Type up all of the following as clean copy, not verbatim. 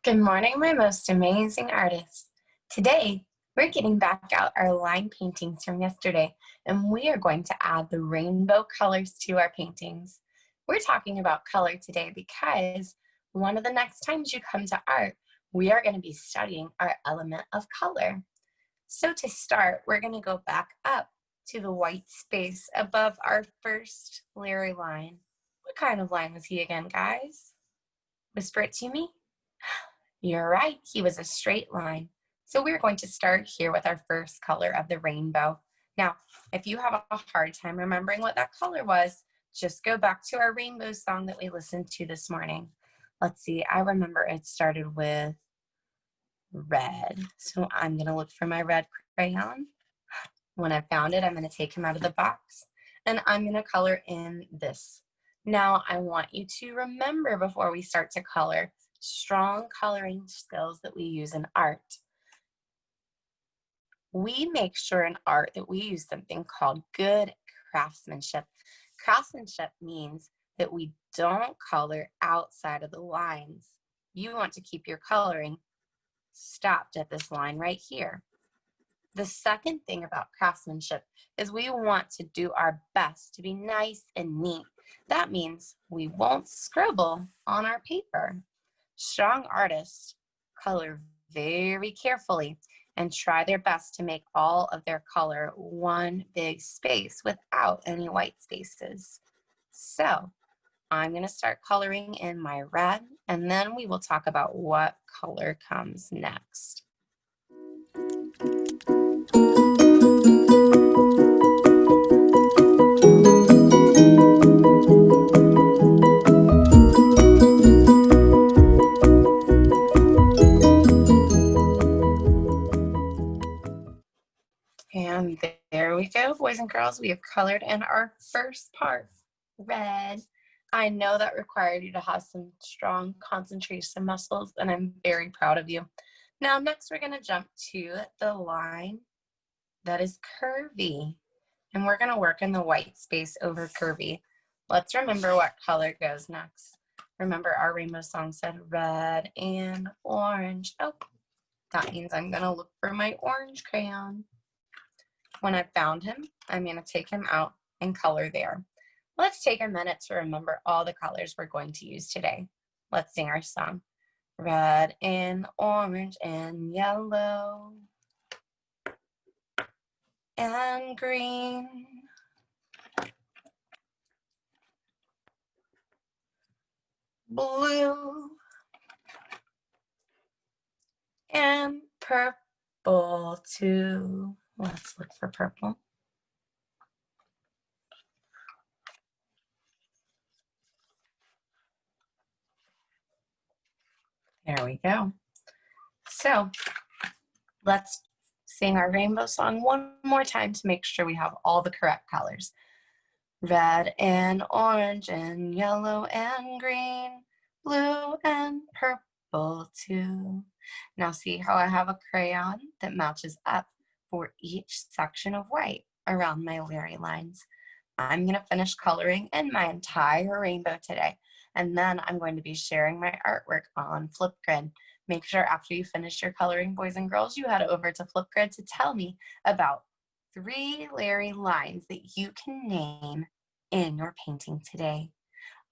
Good morning, my most amazing artists. Today, we're getting back out our line paintings from yesterday, and we are going to add the rainbow colors to our paintings. We're talking about color today because one of the next times you come to art, we are going to be studying our element of color. So to start, we're going to go back up to the white space above our first Larry line. What kind of line was he again, guys? Whisper it to me. You're right, he was a straight line. So we're going to start here with our first color of the rainbow. Now, if you have a hard time remembering what that color was, just go back to our rainbow song that we listened to this morning. Let's see, I remember it started with red. So I'm gonna look for my red crayon. When I found it, I'm gonna take him out of the box and I'm gonna color in this. Now, I want you to remember before we start to color, strong coloring skills that we use in art. We make sure in art that we use something called good craftsmanship. Craftsmanship means that we don't color outside of the lines. You want to keep your coloring stopped at this line right here. The second thing about craftsmanship is we want to do our best to be nice and neat. That means we won't scribble on our paper. Strong artists color very carefully and try their best to make all of their color one big space without any white spaces. So I'm going to start coloring in my red, and then we will talk about what color comes next. And there we go, boys and girls. We have colored in our first part, red. I know that required you to have some strong concentration muscles, and I'm very proud of you. Now, next we're gonna jump to the line that is curvy, and we're gonna work in the white space over curvy. Let's remember what color goes next. Remember our rainbow song said red and orange. Oh, that means I'm gonna look for my orange crayon. When I found him, I'm going to take him out and color there. Let's take a minute to remember all the colors we're going to use today. Let's sing our song. Red and orange and yellow and green. Blue and purple too. Let's look for purple. There we go. So let's sing our rainbow song one more time to make sure we have all the correct colors. Red and orange and yellow and green, blue and purple too. Now see how I have a crayon that matches up for each section of white around my Larry lines. I'm going to finish coloring in my entire rainbow today, and then I'm going to be sharing my artwork on Flipgrid. Make sure after you finish your coloring, boys and girls, you head over to Flipgrid to tell me about 3 Larry lines that you can name in your painting today.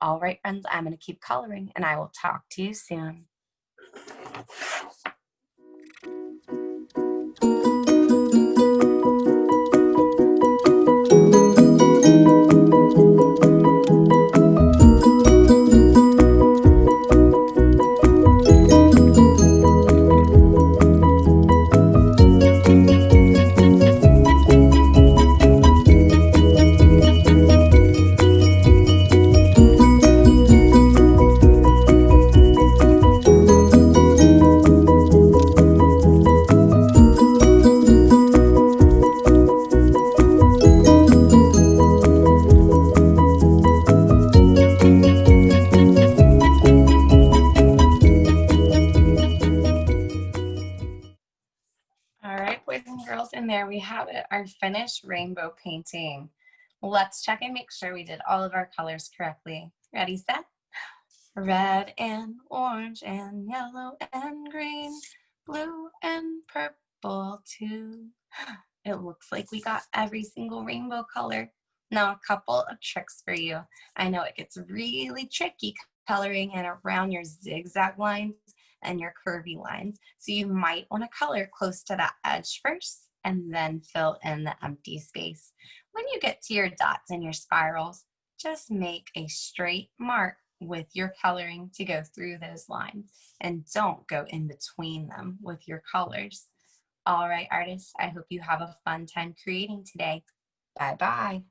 All right, friends, I'm going to keep coloring, and I will talk to you soon. And there we have it, our finished rainbow painting. Let's check and make sure we did all of our colors correctly. Ready, set? Red and orange and yellow and green, blue and purple too. It looks like we got every single rainbow color. Now a couple of tricks for you. I know it gets really tricky coloring in around your zigzag lines and your curvy lines. So you might want to color close to that edge first and then fill in the empty space. When you get to your dots and your spirals, just make a straight mark with your coloring to go through those lines and don't go in between them with your colors. All right, artists, I hope you have a fun time creating today. Bye-bye.